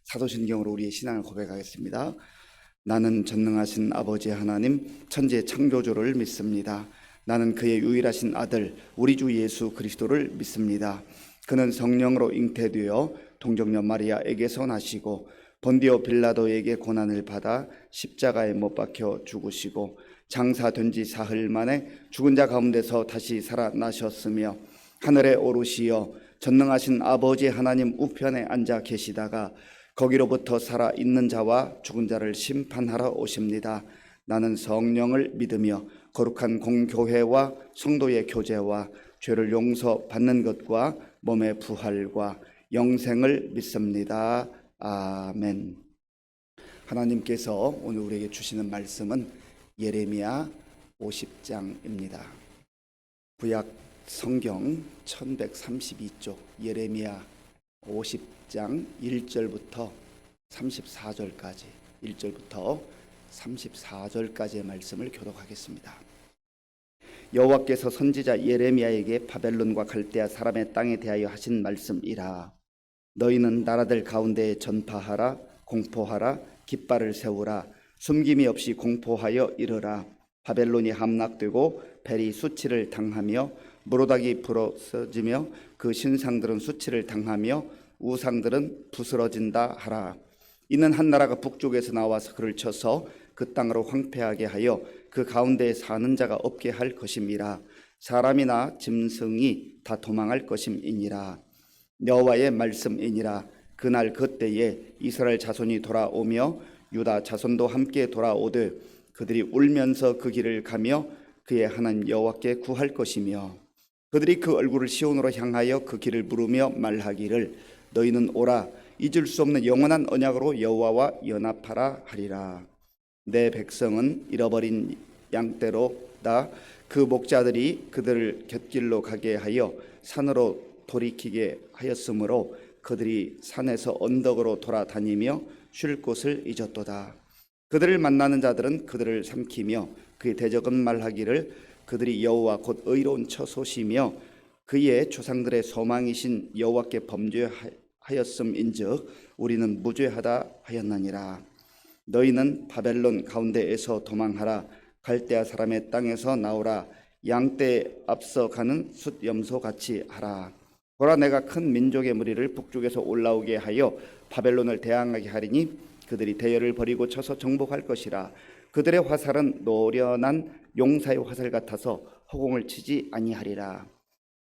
사도신경으로 우리의 신앙을 고백하겠습니다. 나는 전능하신 아버지 하나님 천지의 창조주를 믿습니다. 나는 그의 유일하신 아들 우리 주 예수 그리스도를 믿습니다. 그는 성령으로 잉태되어 동정녀 마리아에게서 나시고 본디오 빌라도에게 고난을 받아 십자가에 못 박혀 죽으시고 장사된 지 사흘 만에 죽은 자 가운데서 다시 살아나셨으며 하늘에 오르시어 전능하신 아버지 하나님 우편에 앉아 계시다가 거기로부터 살아있는 자와 죽은 자를 심판하러 오십니다. 나는 성령을 믿으며 거룩한 공교회와 성도의 교제와 죄를 용서받는 것과 몸의 부활과 영생을 믿습니다. 아멘. 하나님께서 오늘 우리에게 주시는 말씀은 예레미야 50장입니다. 구약 성경 1132쪽 예레미야 50장 1절부터 34절까지 1절부터 34절까지의 말씀을 교독하겠습니다. 여호와께서 선지자 예레미야에게 바벨론과 갈대아 사람의 땅에 대하여 하신 말씀이라. 너희는 나라들 가운데에 전파하라, 공포하라, 깃발을 세우라, 숨김이 없이 공포하여 이르라. 바벨론이 함락되고 벨이 수치를 당하며 무로닥이 부러져지며 그 신상들은 수치를 당하며 우상들은 부스러진다 하라. 이는 한 나라가 북쪽에서 나와서 그를 쳐서 그 땅으로 황폐하게 하여 그 가운데에 사는 자가 없게 할 것임이라. 사람이나 짐승이 다 도망할 것임이니라. 여호와의 말씀이니라. 그날 그때에 이스라엘 자손이 돌아오며 유다 자손도 함께 돌아오되 그들이 울면서 그 길을 가며 그의 하나님 여호와께 구할 것이며 그들이 그 얼굴을 시온으로 향하여 그 길을 물으며 말하기를 너희는 오라 잊을 수 없는 영원한 언약으로 여호와와 연합하라 하리라. 내 백성은 잃어버린 양떼로다. 그 목자들이 그들을 곁길로 가게 하여 산으로 돌이키게 하였으므로 그들이 산에서 언덕으로 돌아다니며 쉴 곳을 잊었도다. 그들을 만나는 자들은 그들을 삼키며 그의 대적은 말하기를 그들이 여호와 곧 의로운 처소시며 그의 조상들의 소망이신 여호와께 범죄하였음인즉 우리는 무죄하다 하였나니라. 너희는 바벨론 가운데에서 도망하라. 갈대아 사람의 땅에서 나오라. 양떼에 앞서가는 숫염소같이 하라. 보라, 내가 큰 민족의 무리를 북쪽에서 올라오게 하여 바벨론을 대항하게 하리니 그들이 대열을 버리고 쳐서 정복할 것이라. 그들의 화살은 노련한 용사의 화살 같아서 허공을 치지 아니하리라.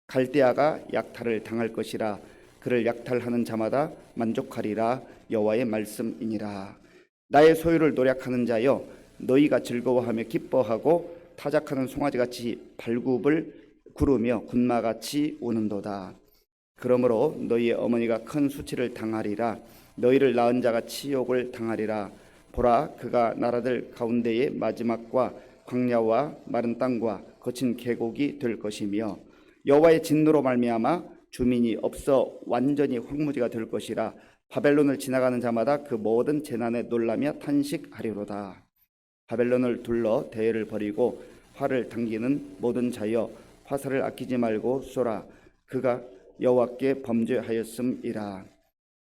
갈대아가 약탈을 당할 것이라. 그를 약탈하는 자마다 만족하리라. 여호와의 말씀이니라. 나의 소유를 노략하는 자여, 너희가 즐거워하며 기뻐하고 타작하는 송아지같이 발굽을 구르며 군마같이 우는도다. 그러므로 너희의 어머니가 큰 수치를 당하리라. 너희를 낳은 자가 치욕을 당하리라. 보라, 그가 나라들 가운데의 마지막과 광야와 마른 땅과 거친 계곡이 될 것이며 여호와의 진노로 말미암아 주민이 없어 완전히 황무지가 될 것이라. 바벨론을 지나가는 자마다 그 모든 재난에 놀라며 탄식하리로다. 바벨론을 둘러 대열을 벌이고 활을 당기는 모든 자여, 화살을 아끼지 말고 쏘라. 그가 여호와께 범죄하였음이라.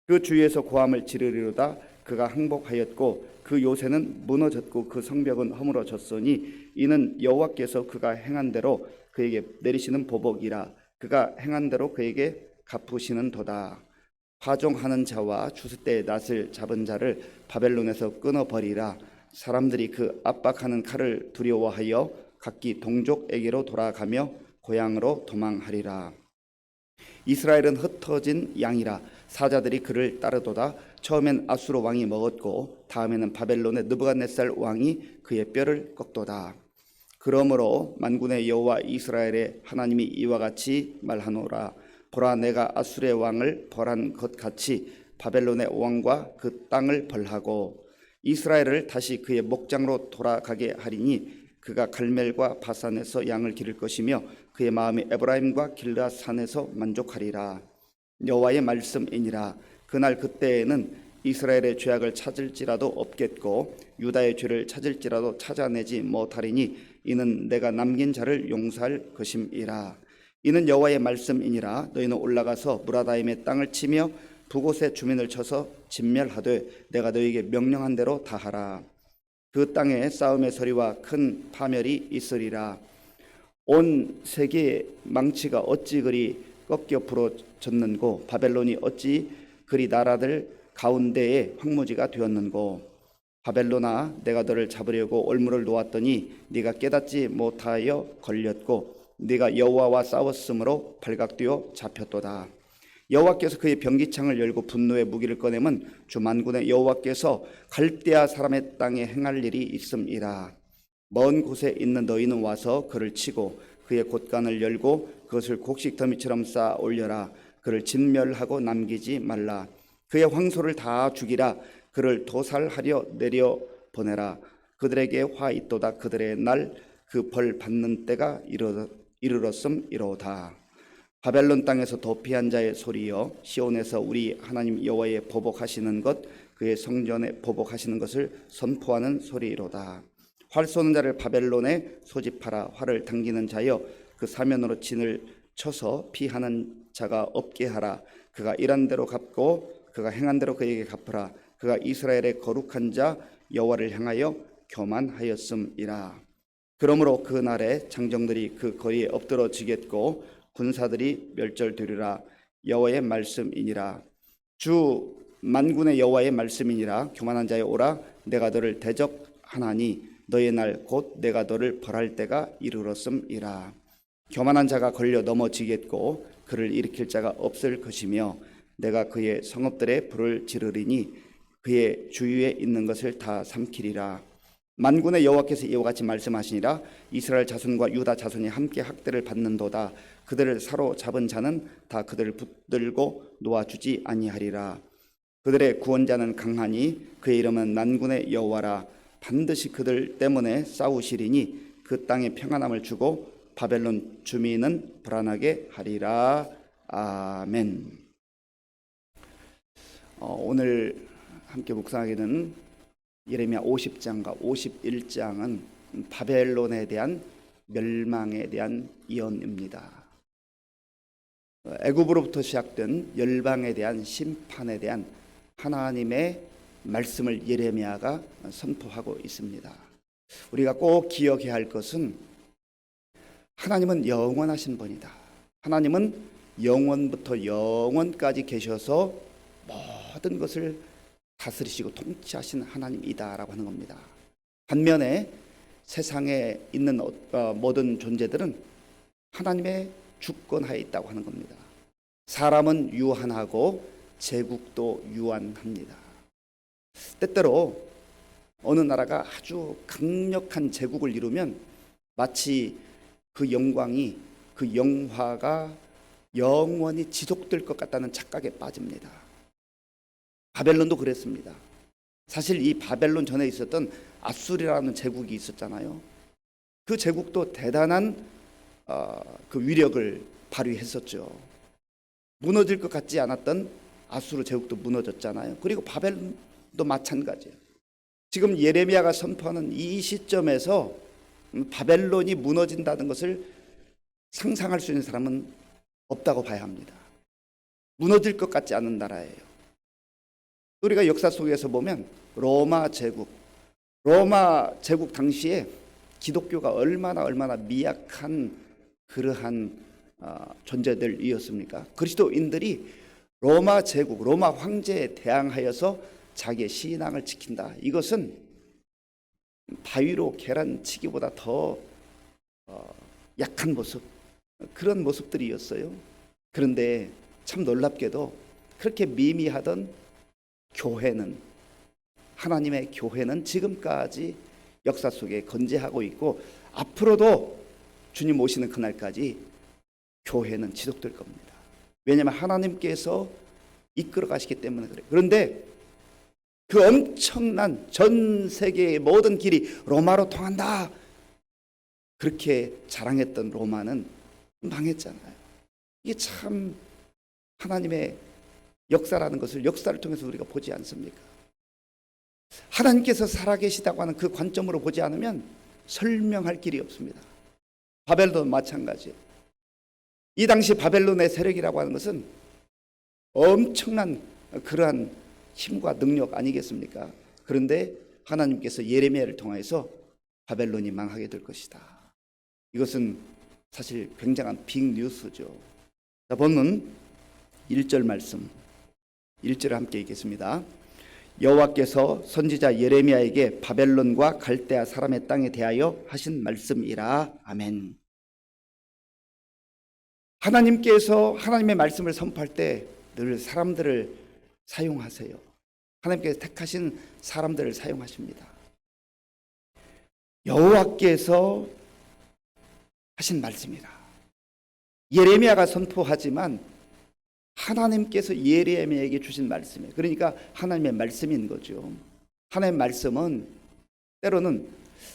그 주위에서 고함을 지르리로다. 그가 항복하였고 그 요새는 무너졌고 그 성벽은 허물어졌으니 이는 여호와께서 그가 행한 대로 그에게 내리시는 보복이라. 그가 행한 대로 그에게 갚으시는 도다. 화종하는 자와 주스때의 낫을 잡은 자를 바벨론에서 끊어버리라. 사람들이 그 압박하는 칼을 두려워하여 각기 동족에게로 돌아가며 고향으로 도망하리라. 이스라엘은 흩어진 양이라. 사자들이 그를 따르도다. 처음엔 아수르 왕이 먹었고 다음에는 바벨론의 느부갓네살 왕이 그의 뼈를 꺾도다. 그러므로 만군의 여호와 이스라엘의 하나님이 이와 같이 말하노라. 보라, 내가 아수르의 왕을 벌한 것 같이 바벨론의 왕과 그 땅을 벌하고 이스라엘을 다시 그의 목장으로 돌아가게 하리니 그가 갈멜과 바산에서 양을 기를 것이며 그의 마음이 에브라임과 길르앗 산에서 만족하리라. 여호와의 말씀이니라. 그날 그때에는 이스라엘의 죄악을 찾을지라도 없겠고 유다의 죄를 찾을지라도 찾아내지 못하리니 이는 내가 남긴 자를 용서할 것임이라. 이는 여호와의 말씀이니라. 너희는 올라가서 무라다임의 땅을 치며 그곳의 주민을 쳐서 진멸하되 내가 너에게 명령한 대로 다 하라. 그 땅에 싸움의 소리와 큰 파멸이 있으리라. 온 세계의 망치가 어찌 그리 꺾여 부러졌는고, 바벨론이 어찌 그리 나라들 가운데에 황무지가 되었는고. 바벨론아, 내가 너를 잡으려고 올무를 놓았더니 네가 깨닫지 못하여 걸렸고, 네가 여호와와 싸웠으므로 발각되어 잡혔도다. 여호와께서 그의 병기창을 열고 분노의 무기를 꺼내면 주 만군의 여호와께서 갈대아 사람의 땅에 행할 일이 있음이라. 먼 곳에 있는 너희는 와서 그를 치고 그의 곳간을 열고 그것을 곡식 더미처럼 쌓아 올려라. 그를 진멸하고 남기지 말라. 그의 황소를 다 죽이라. 그를 도살하려 내려 보내라. 그들에게 화 있도다. 그들의 날 그 벌 받는 때가 이르렀음이로다. 바벨론 땅에서 도피한 자의 소리여, 시온에서 우리 하나님 여호와의 보복하시는 것, 그의 성전에 보복하시는 것을 선포하는 소리이로다. 활 쏘는 자를 바벨론에 소집하라. 활을 당기는 자여, 그 사면으로 진을 쳐서 피하는 자가 없게 하라. 그가 일한 대로 갚고 그가 행한 대로 그에게 갚으라. 그가 이스라엘의 거룩한 자 여호와를 향하여 교만하였음이라. 그러므로 그 날에 장정들이 그 거리에 엎드러지겠고 군사들이 멸절되리라. 여호와의 말씀이니라. 주 만군의 여호와의 말씀이니라. 교만한 자여 오라. 내가 너를 대적하나니 너의 날 곧 내가 너를 벌할 때가 이르렀음이라. 교만한 자가 걸려 넘어지겠고 그를 일으킬 자가 없을 것이며, 내가 그의 성읍들에 불을 지르리니 그의 주위에 있는 것을 다 삼키리라. 만군의 여호와께서 이와 같이 말씀하시니라. 이스라엘 자손과 유다 자손이 함께 학대를 받는도다. 그들을 사로잡은 자는 다 그들을 붙들고 놓아주지 아니하리라. 그들의 구원자는 강하니 그의 이름은 만군의 여호와라. 반드시 그들 때문에 싸우시리니 그 땅에 평안함을 주고 바벨론 주민은 불안하게 하리라. 아멘. 오늘 함께 묵상하게 된 예레미야 50장과 51장은 바벨론에 대한 멸망에 대한 예언입니다. 애굽으로부터 시작된 열방에 대한 심판에 대한 하나님의 말씀을 예레미야가 선포하고 있습니다. 우리가 꼭 기억해야 할 것은 하나님은 영원하신 분이다. 하나님은 영원부터 영원까지 계셔서 모든 것을 다스리시고 통치하신 하나님이다라고 하는 겁니다. 반면에 세상에 있는 모든 존재들은 하나님의 주권하에 있다고 하는 겁니다. 사람은 유한하고 제국도 유한합니다. 때때로 어느 나라가 아주 강력한 제국을 이루면 마치 그 영광이, 그 영화가 영원히 지속될 것 같다는 착각에 빠집니다. 바벨론도 그랬습니다. 사실 이 바벨론 전에 있었던 아수르라는 제국이 있었잖아요. 그 제국도 대단한 그 위력을 발휘했었죠. 무너질 것 같지 않았던 아수르 제국도 무너졌잖아요. 그리고 바벨론도 마찬가지예요. 지금 예레미야가 선포하는 이 시점에서 바벨론이 무너진다는 것을 상상할 수 있는 사람은 없다고 봐야 합니다. 무너질 것 같지 않은 나라예요. 우리가 역사 속에서 보면 로마 제국 당시에 기독교가 얼마나 미약한 그러한 존재들이었습니까? 그리스도인들이 로마 제국, 로마 황제에 대항하여서 자기의 신앙을 지킨다. 이것은 바위로 계란치기보다 더 약한 모습, 그런 모습들이었어요. 그런데 참 놀랍게도 그렇게 미미하던 교회는, 하나님의 교회는 지금까지 역사 속에 건재하고 있고 앞으로도 주님 오시는 그날까지 교회는 지속될 겁니다. 왜냐하면 하나님께서 이끌어 가시기 때문에 그래요. 그런데 그 엄청난 전 세계의 모든 길이 로마로 통한다, 그렇게 자랑했던 로마는 망했잖아요. 이게 참 하나님의 역사라는 것을, 역사를 통해서 우리가 보지 않습니까? 하나님께서 살아계시다고 하는 그 관점으로 보지 않으면 설명할 길이 없습니다. 바벨론도 마찬가지예요. 이 당시 바벨론의 세력이라고 하는 것은 엄청난 그러한 힘과 능력 아니겠습니까? 그런데 하나님께서 예레미야를 통해서 바벨론이 망하게 될 것이다. 이것은 사실 굉장한 빅뉴스죠. 자, 본문 1절 말씀, 1절을 함께 읽겠습니다. 여호와께서 선지자 예레미야에게 바벨론과 갈대아 사람의 땅에 대하여 하신 말씀이라. 아멘. 하나님께서 하나님의 말씀을 선포할 때 늘 사람들을 사용하세요. 하나님께서 택하신 사람들을 사용하십니다. 여호와께서 하신 말씀이라. 예레미야가 선포하지만 하나님께서 예레미야에게 주신 말씀이에요. 그러니까 하나님의 말씀인 거죠. 하나님의 말씀은 때로는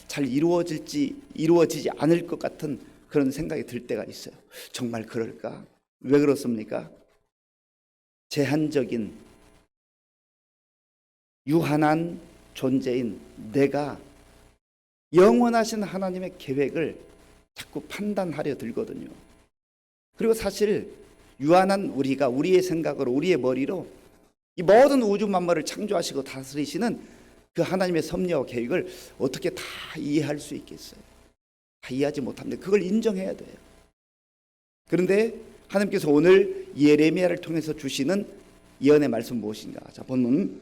잘 이루어지지 않을 것 같은 그런 생각이 들 때가 있어요. 정말 그럴까? 왜 그렇습니까? 제한적인 유한한 존재인 내가 영원하신 하나님의 계획을 자꾸 판단하려 들거든요. 그리고 사실 유한한 우리가 우리의 생각으로 우리의 머리로 이 모든 우주 만물을 창조하시고 다스리시는 그 하나님의 섭리와 계획을 어떻게 다 이해할 수 있겠어요? 다 이해하지 못합니다. 그걸 인정해야 돼요. 그런데 하나님께서 오늘 예레미야를 통해서 주시는 예언의 말씀 무엇인가? 자, 본문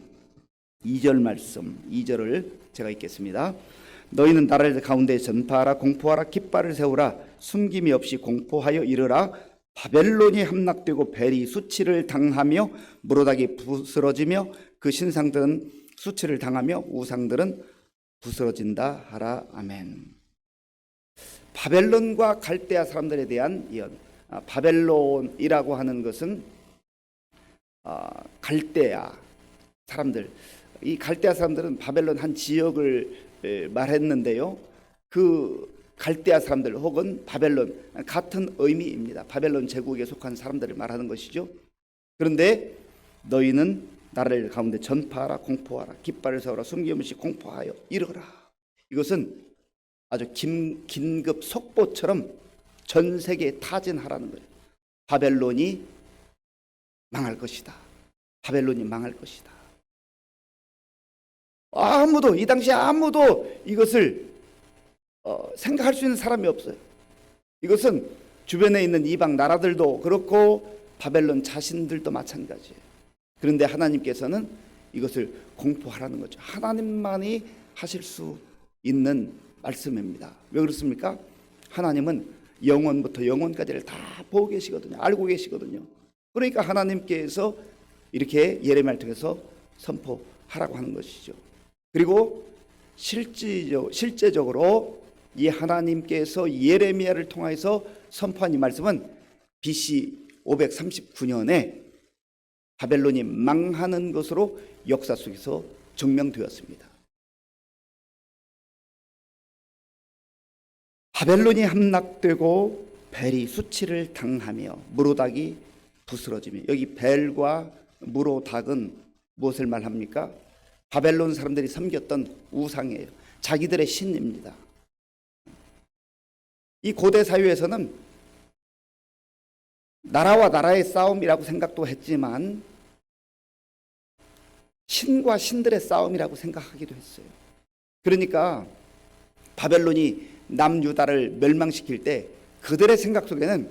2절 말씀, 2절을 제가 읽겠습니다. 너희는 나라를 가운데 전파하라, 공포하라, 깃발을 세우라, 숨김이 없이 공포하여 이르라. 바벨론이 함락되고 벨이 수치를 당하며 무로닥이 부스러지며 그 신상들은 수치를 당하며 우상들은 부스러진다 하라. 아멘. 바벨론과 갈대아 사람들에 대한 예언. 바벨론이라고 하는 것은 갈대아 사람들, 이 갈대아 사람들은 바벨론 한 지역을 말했는데요. 그 갈대아 사람들 혹은 바벨론 같은 의미입니다. 바벨론 제국에 속한 사람들을 말하는 것이죠. 그런데 너희는 나라를 가운데 전파하라, 공포하라, 깃발을 세우라, 숨김없이 공포하여 이르라. 이것은 아주 긴급 속보처럼 전 세계에 타진하라는 거예요. 바벨론이 망할 것이다. 바벨론이 망할 것이다. 아무도 이 당시에 아무도 이것을 생각할 수 있는 사람이 없어요. 이것은 주변에 있는 이방 나라들도 그렇고 바벨론 자신들도 마찬가지예요. 그런데 하나님께서는 이것을 공포하라는 거죠. 하나님만이 하실 수 있는 말씀입니다. 왜 그렇습니까? 하나님은 영원부터 영원까지를 다 보고 계시거든요. 알고 계시거든요. 그러니까 하나님께서 이렇게 예레미야를 통해서 선포하라고 하는 것이죠. 그리고 실제적으로 이 하나님께서 예레미야를 통해서 선포한 이 말씀은 BC 539년에 바벨론이 망하는 것으로 역사 속에서 증명되었습니다. 바벨론이 함락되고 벨이 수치를 당하며 무로닥이 부스러지며, 여기 벨과 무로닥은 무엇을 말합니까? 바벨론 사람들이 섬겼던 우상이에요. 자기들의 신입니다. 이 고대 사회에서는 나라와 나라의 싸움이라고 생각도 했지만 신과 신들의 싸움이라고 생각하기도 했어요. 그러니까 바벨론이 남유다를 멸망시킬 때 그들의 생각 속에는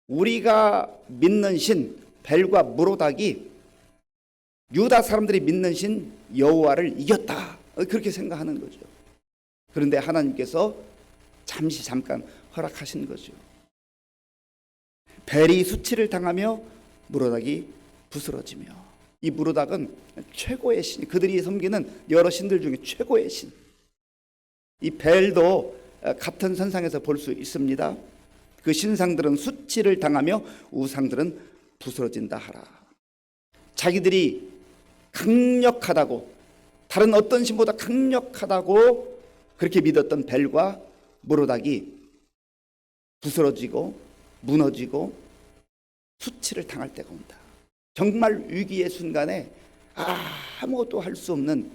우리가 믿는 신 벨과 무로닥이 유다 사람들이 믿는 신 여호와를 이겼다, 그렇게 생각하는 거죠. 그런데 하나님께서 잠깐 허락하신 거죠. 벨이 수치를 당하며 무로닥이 부스러지며, 이 무로닥은 최고의 신, 그들이 섬기는 여러 신들 중에 최고의 신. 이 벨도 같은 선상에서 볼 수 있습니다. 그 신상들은 수치를 당하며 우상들은 부스러진다 하라. 자기들이 강력하다고, 다른 어떤 신보다 강력하다고 그렇게 믿었던 벨과 무로닥이 부스러지고 무너지고 수치를 당할 때가 온다. 정말 위기의 순간에 아무것도 할 수 없는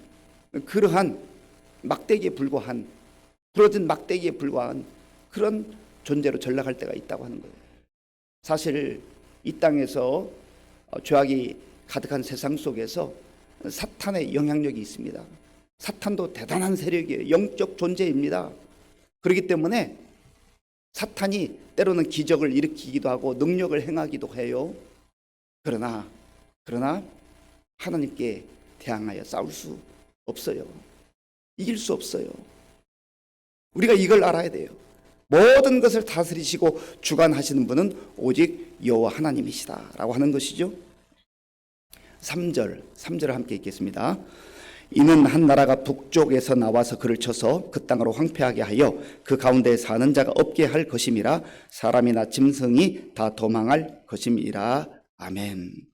그러한 막대기에 불과한, 부러진 막대기에 불과한 그런 존재로 전락할 때가 있다고 하는 거예요. 사실 이 땅에서 죄악이 가득한 세상 속에서 사탄의 영향력이 있습니다. 사탄도 대단한 세력이에요. 영적 존재입니다. 그렇기 때문에 사탄이 때로는 기적을 일으키기도 하고 능력을 행하기도 해요. 그러나 하나님께 대항하여 싸울 수 없어요. 이길 수 없어요. 우리가 이걸 알아야 돼요. 모든 것을 다스리시고 주관하시는 분은 오직 여호와 하나님이시다라고 하는 것이죠. 3절을 함께 읽겠습니다. 이는 한 나라가 북쪽에서 나와서 그를 쳐서 그 땅으로 황폐하게 하여 그 가운데 사는 자가 없게 할 것임이라. 사람이나 짐승이 다 도망할 것임이라. 아멘.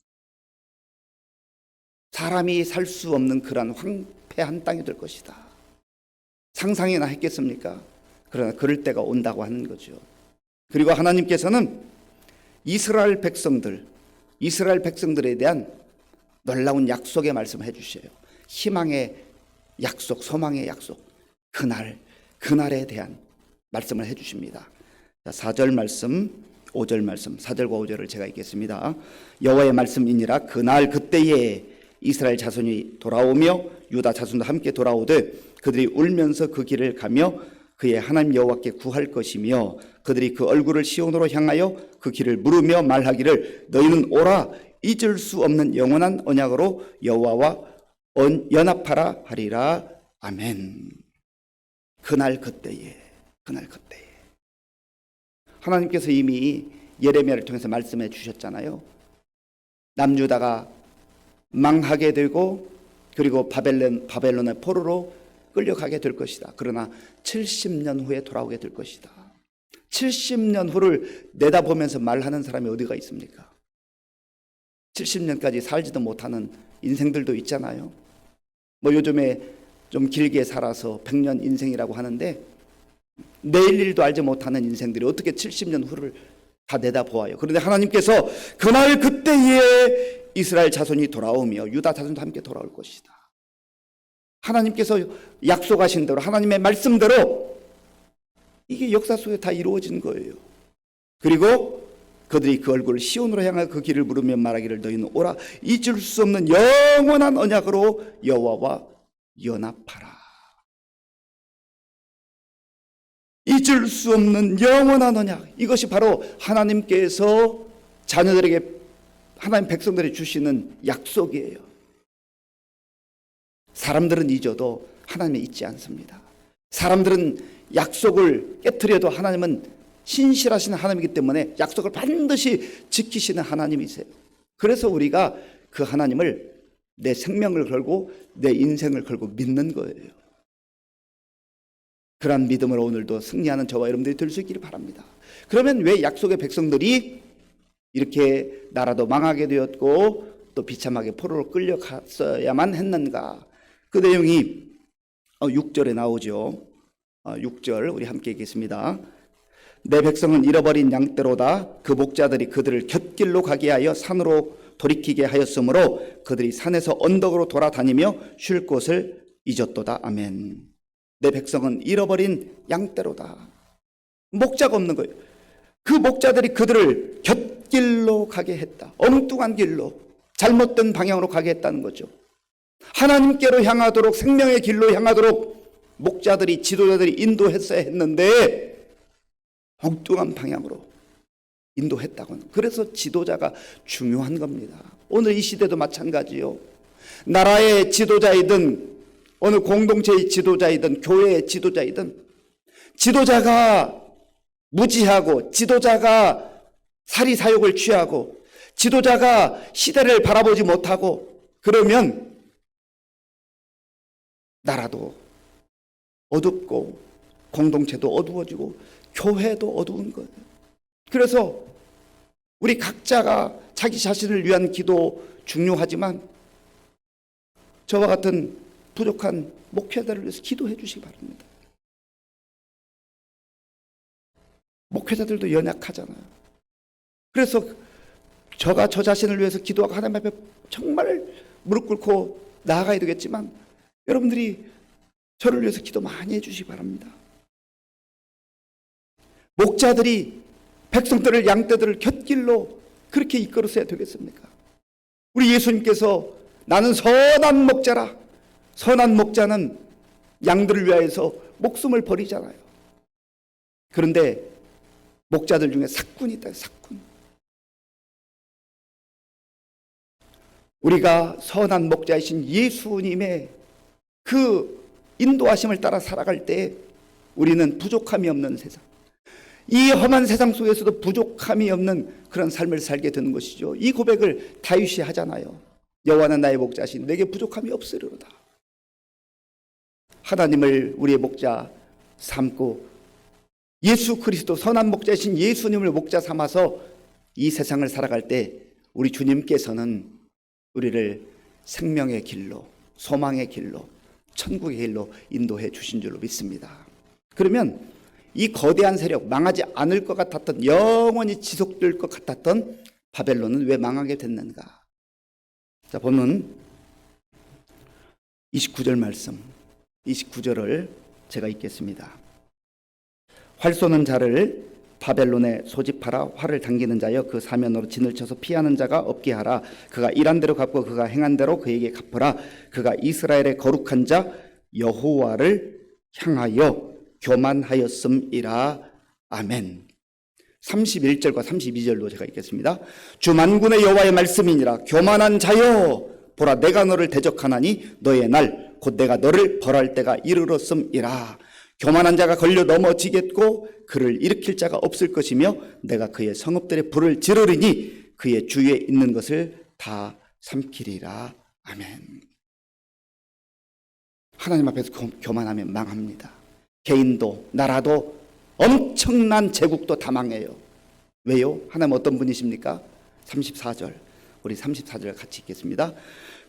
사람이 살 수 없는 그러한 황폐한 땅이 될 것이다. 상상이나 했겠습니까? 그러나 그럴 때가 온다고 하는 거죠. 그리고 하나님께서는 이스라엘 백성들에 대한 놀라운 약속의 말씀을 해주셔요. 희망의 약속, 소망의 약속, 그날에 대한 말씀을 해주십니다. 4절 말씀, 5절 말씀, 4절과 5절을 제가 읽겠습니다. 여호와의 말씀이니라. 그날 그때에 이스라엘 자손이 돌아오며 유다 자손도 함께 돌아오되 그들이 울면서 그 길을 가며 그의 하나님 여호와께 구할 것이며 그들이 그 얼굴을 시온으로 향하여 그 길을 물으며 말하기를 너희는 오라 잊을 수 없는 영원한 언약으로 여호와와 연합하라 하리라. 아멘. 그날 그때에 하나님께서 이미 예레미야를 통해서 말씀해 주셨잖아요. 남유다가 망하게 되고 그리고 바벨론의 포로로 끌려가게 될 것이다. 그러나 70년 후에 돌아오게 될 것이다. 70년 후를 내다보면서 말하는 사람이 어디가 있습니까? 70년까지 살지도 못하는 인생들도 있잖아요. 뭐 요즘에 좀 길게 살아서 100년 인생이라고 하는데 내일 일도 알지 못하는 인생들이 어떻게 70년 후를 다 내다보아요. 그런데 하나님께서 그날 그때에 이스라엘 자손이 돌아오며 유다 자손도 함께 돌아올 것이다. 하나님께서 약속하신 대로 하나님의 말씀대로 이게 역사 속에 다 이루어진 거예요. 그리고 그들이 그 얼굴을 시온으로 향하여 그 길을 물으며 말하기를 너희는 오라 잊을 수 없는 영원한 언약으로 여호와와 연합하라. 잊을 수 없는 영원한 언약, 이것이 바로 하나님께서 자녀들에게 하나님 백성들이 주시는 약속이에요. 사람들은 잊어도 하나님은 잊지 않습니다. 사람들은 약속을 깨트려도 하나님은 신실하신 하나님이기 때문에 약속을 반드시 지키시는 하나님이세요. 그래서 우리가 그 하나님을 내 생명을 걸고 내 인생을 걸고 믿는 거예요. 그러한 믿음으로 오늘도 승리하는 저와 여러분들이 될 수 있기를 바랍니다. 그러면 왜 약속의 백성들이 이렇게 나라도 망하게 되었고 또 비참하게 포로로 끌려갔어야만 했는가? 그 내용이 6절에 나오죠. 6절 우리 함께 읽겠습니다. 내 백성은 잃어버린 양떼로다. 그 목자들이 그들을 곁길로 가게 하여 산으로 돌이키게 하였으므로 그들이 산에서 언덕으로 돌아다니며 쉴 곳을 잊었도다. 아멘. 내 백성은 잃어버린 양떼로다. 목자가 없는 거예요. 그 목자들이 그들을 곁길로 가게 했다. 엉뚱한 길로, 잘못된 방향으로 가게 했다는 거죠. 하나님께로 향하도록, 생명의 길로 향하도록 목자들이, 지도자들이 인도했어야 했는데 엉뚱한 방향으로 인도했다고는. 그래서 지도자가 중요한 겁니다. 오늘 이 시대도 마찬가지요. 나라의 지도자이든 어느 공동체의 지도자이든 교회의 지도자이든 지도자가 무지하고 지도자가 사리사욕을 취하고 지도자가 시대를 바라보지 못하고 그러면 나라도 어둡고 공동체도 어두워지고 교회도 어두운 거예요. 그래서 우리 각자가 자기 자신을 위한 기도 중요하지만 저와 같은 부족한 목회자를 위해서 기도해 주시기 바랍니다. 목회자들도 연약하잖아요. 그래서 저가 저 자신을 위해서 기도하고 하나님 앞에 정말 무릎 꿇고 나아가야 되겠지만 여러분들이 저를 위해서 기도 많이 해주시기 바랍니다. 목자들이 백성들을, 양떼들을 곁길로 그렇게 이끌었어야 되겠습니까? 우리 예수님께서 나는 선한 목자라. 선한 목자는 양들을 위하여서 목숨을 버리잖아요. 그런데 목자들 중에 사꾼이 있다. 사꾼. 우리가 선한 목자이신 예수님의 그 인도하심을 따라 살아갈 때 우리는 부족함이 없는 세상, 이 험한 세상 속에서도 부족함이 없는 그런 삶을 살게 되는 것이죠. 이 고백을 다윗이 하잖아요. 여호와는 나의 목자시니 내게 부족함이 없으리로다. 하나님을 우리의 목자 삼고 예수 그리스도 선한 목자이신 예수님을 목자 삼아서 이 세상을 살아갈 때 우리 주님께서는 우리를 생명의 길로, 소망의 길로, 천국의 길로 인도해 주신 줄로 믿습니다. 그러면 이 거대한 세력, 망하지 않을 것 같았던, 영원히 지속될 것 같았던 바벨론은 왜 망하게 됐는가? 자, 본문 29절 말씀, 29절을 제가 읽겠습니다. 활 쏘는 자를 바벨론에 소집하라. 활을 당기는 자여 그 사면으로 진을 쳐서 피하는 자가 없게 하라. 그가 일한 대로 갚고 그가 행한 대로 그에게 갚으라. 그가 이스라엘의 거룩한 자 여호와를 향하여 교만하였음이라. 아멘. 31절과 32절로 제가 읽겠습니다. 주 만군의 여호와의 말씀이니라. 교만한 자여 보라, 내가 너를 대적하나니 너의 날 곧 내가 너를 벌할 때가 이르렀음이라. 교만한 자가 걸려 넘어지겠고 그를 일으킬 자가 없을 것이며 내가 그의 성읍들의 불을 지르리니 그의 주위에 있는 것을 다 삼키리라. 아멘. 하나님 앞에서 교만하면 망합니다. 개인도 나라도 엄청난 제국도 다 망해요. 왜요? 하나님 어떤 분이십니까? 34절, 우리 34절 같이 읽겠습니다.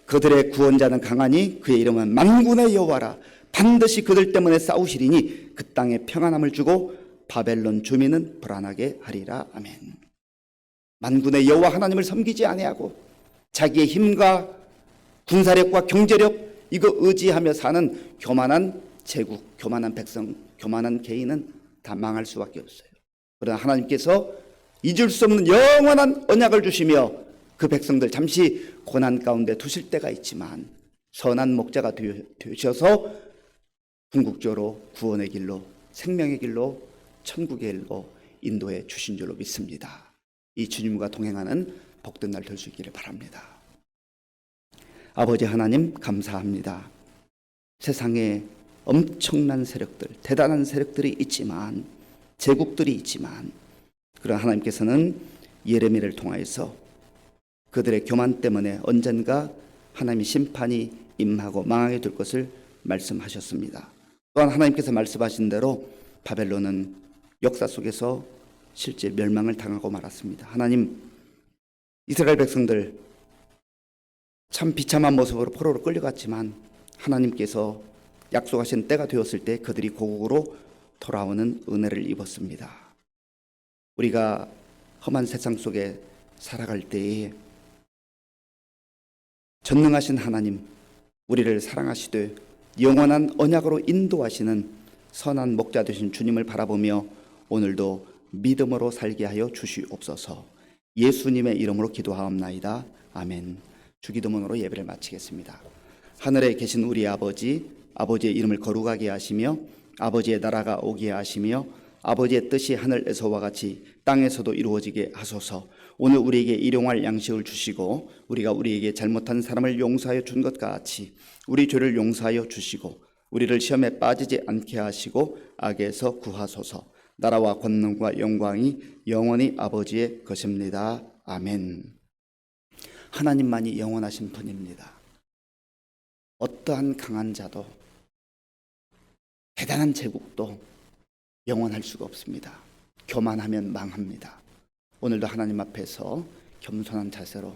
그들의 구원자는 강하니 그의 이름은 만군의 여호와라. 반드시 그들 때문에 싸우시리니 그 땅에 평안함을 주고 바벨론 주민은 불안하게 하리라. 아멘. 만군의 여호와 하나님을 섬기지 아니하고 자기의 힘과 군사력과 경제력 이거 의지하며 사는 교만한 제국, 교만한 백성, 교만한 개인은 다 망할 수밖에 없어요. 그러나 하나님께서 잊을 수 없는 영원한 언약을 주시며 그 백성들 잠시 고난 가운데 두실 때가 있지만 선한 목자가 되셔서 궁극적으로 구원의 길로, 생명의 길로, 천국의 길로 인도해 주신 줄로 믿습니다. 이 주님과 동행하는 복된 날 될 수 있기를 바랍니다. 아버지 하나님 감사합니다. 세상에 엄청난 세력들, 대단한 세력들이 있지만, 제국들이 있지만, 그러나 하나님께서는 예레미야를 통하여서 그들의 교만 때문에 언젠가 하나님의 심판이 임하고 망하게 될 것을 말씀하셨습니다. 또한 하나님께서 말씀하신 대로 바벨론은 역사 속에서 실제 멸망을 당하고 말았습니다. 하나님, 이스라엘 백성들 참 비참한 모습으로 포로로 끌려갔지만 하나님께서 약속하신 때가 되었을 때 그들이 고국으로 돌아오는 은혜를 입었습니다. 우리가 험한 세상 속에 살아갈 때에 전능하신 하나님, 우리를 사랑하시되 영원한 언약으로 인도하시는 선한 목자 되신 주님을 바라보며 오늘도 믿음으로 살게 하여 주시옵소서. 예수님의 이름으로 기도하옵나이다. 아멘. 주기도문으로 예배를 마치겠습니다. 하늘에 계신 우리 아버지, 아버지의 이름을 거룩하게 하시며 아버지의 나라가 오게 하시며 아버지의 뜻이 하늘에서와 같이 땅에서도 이루어지게 하소서. 오늘 우리에게 일용할 양식을 주시고 우리가 우리에게 잘못한 사람을 용서하여 준 것 같이 우리 죄를 용서하여 주시고 우리를 시험에 빠지지 않게 하시고 악에서 구하소서. 나라와 권능과 영광이 영원히 아버지의 것입니다. 아멘. 하나님만이 영원하신 분입니다. 어떠한 강한 자도 대단한 제국도 영원할 수가 없습니다. 교만하면 망합니다. 오늘도 하나님 앞에서 겸손한 자세로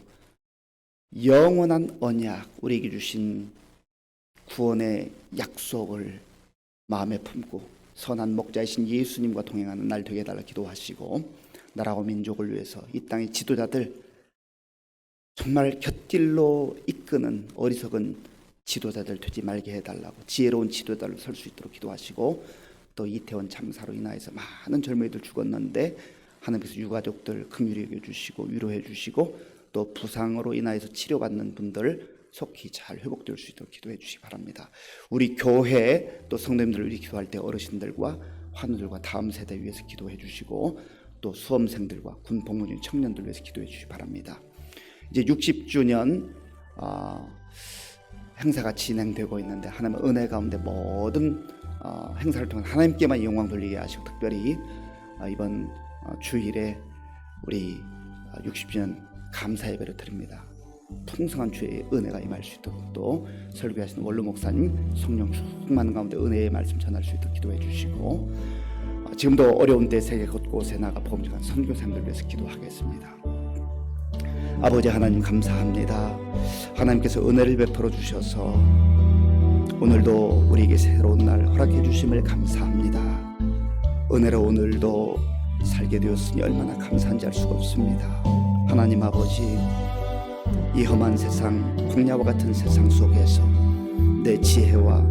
영원한 언약, 우리에게 주신 구원의 약속을 마음에 품고 선한 목자이신 예수님과 동행하는 날 되게 해달라 기도하시고, 나라와 민족을 위해서 이 땅의 지도자들, 정말 곁길로 이끄는 어리석은 지도자들 되지 말게 해달라고, 지혜로운 지도자를 설 수 있도록 기도하시고, 또 이태원 참사로 인하여서 많은 젊은이들 죽었는데 하나님께서 유가족들 긍휼히 여겨 주시고 위로해 주시고 또 부상으로 인하여서 치료받는 분들 속히 잘 회복될 수 있도록 기도해 주시기 바랍니다. 우리 교회 또 성도님들 우리 기도할 때 어르신들과 환우들과 다음 세대 위해서 기도해 주시고 또 수험생들과 군 복무 중 청년들 위해서 기도해 주시기 바랍니다. 이제 60주년 행사가 진행되고 있는데 하나님의 은혜 가운데 모든 행사를 통해 하나님께만 영광 돌리게 하시고 특별히 이번 주일에 우리 60주년 감사 예배를 드립니다. 풍성한 주의 은혜가 임할 수 있도록 또 설교하시는 원로 목사님 성령 충만 가운데 은혜의 말씀 전할 수 있도록 기도해 주시고 지금도 어려운 때 세계 곳곳에 나가 복음 전하는 선교사님들 위해서 기도하겠습니다. 아버지 하나님 감사합니다. 하나님께서 은혜를 베풀어 주셔서 오늘도 우리에게 새로운 날 허락해 주심을 감사합니다. 은혜로 오늘도 살게 되었으니 얼마나 감사한지 알 수가 없습니다. 하나님 아버지, 이 험한 세상, 광야와 같은 세상 속에서 내 지혜와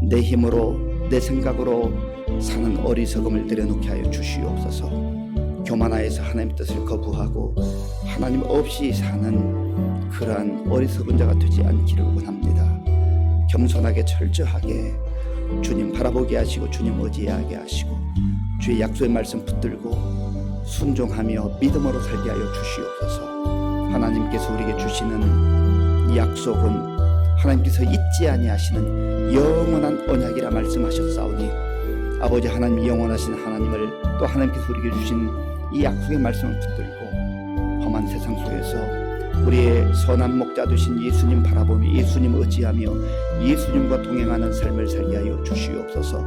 내 힘으로 내 생각으로 사는 어리석음을 내려놓게 하여 주시옵소서. 교만하여서 하나님 뜻을 거부하고 하나님 없이 사는 그러한 어리석은 자가 되지 않기를 원합니다. 겸손하게 철저하게 주님 바라보게 하시고 주님 의지하게 하시고 주의 약속의 말씀 붙들고 순종하며 믿음으로 살게 하여 주시옵소서. 하나님께서 우리에게 주시는 이 약속은 하나님께서 잊지 아니하시는 영원한 언약이라 말씀하셨사오니 아버지 하나님 영원하신 하나님을 또 하나님께서 우리에게 주신 이 약속의 말씀을 붙들고 험한 세상 속에서 우리의 선한 목자 되신 예수님 바라보며 예수님 의지하며 예수님과 동행하는 삶을 살게 하여 주시옵소서.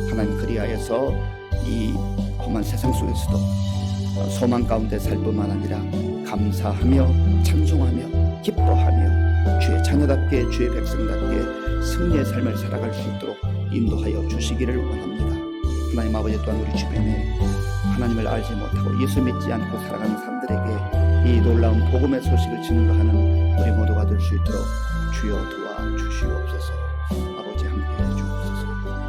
하나님 그리하여서 이 험한 세상 속에서도 소망 가운데 살 뿐만 아니라 감사하며 찬송하며 기뻐하며 주의 자녀답게 주의 백성답게 승리의 삶을 살아갈 수 있도록 인도하여 주시기를 원합니다. 하나님 아버지 또한 우리 주변에 하나님을 알지 못하고 예수 믿지 않고 살아가는 사람들에게 이 놀라운 복음의 소식을 증거하는 우리 모두가 될 수 있도록 주여 도와주시옵소서. 아버지 함께해 주옵소서.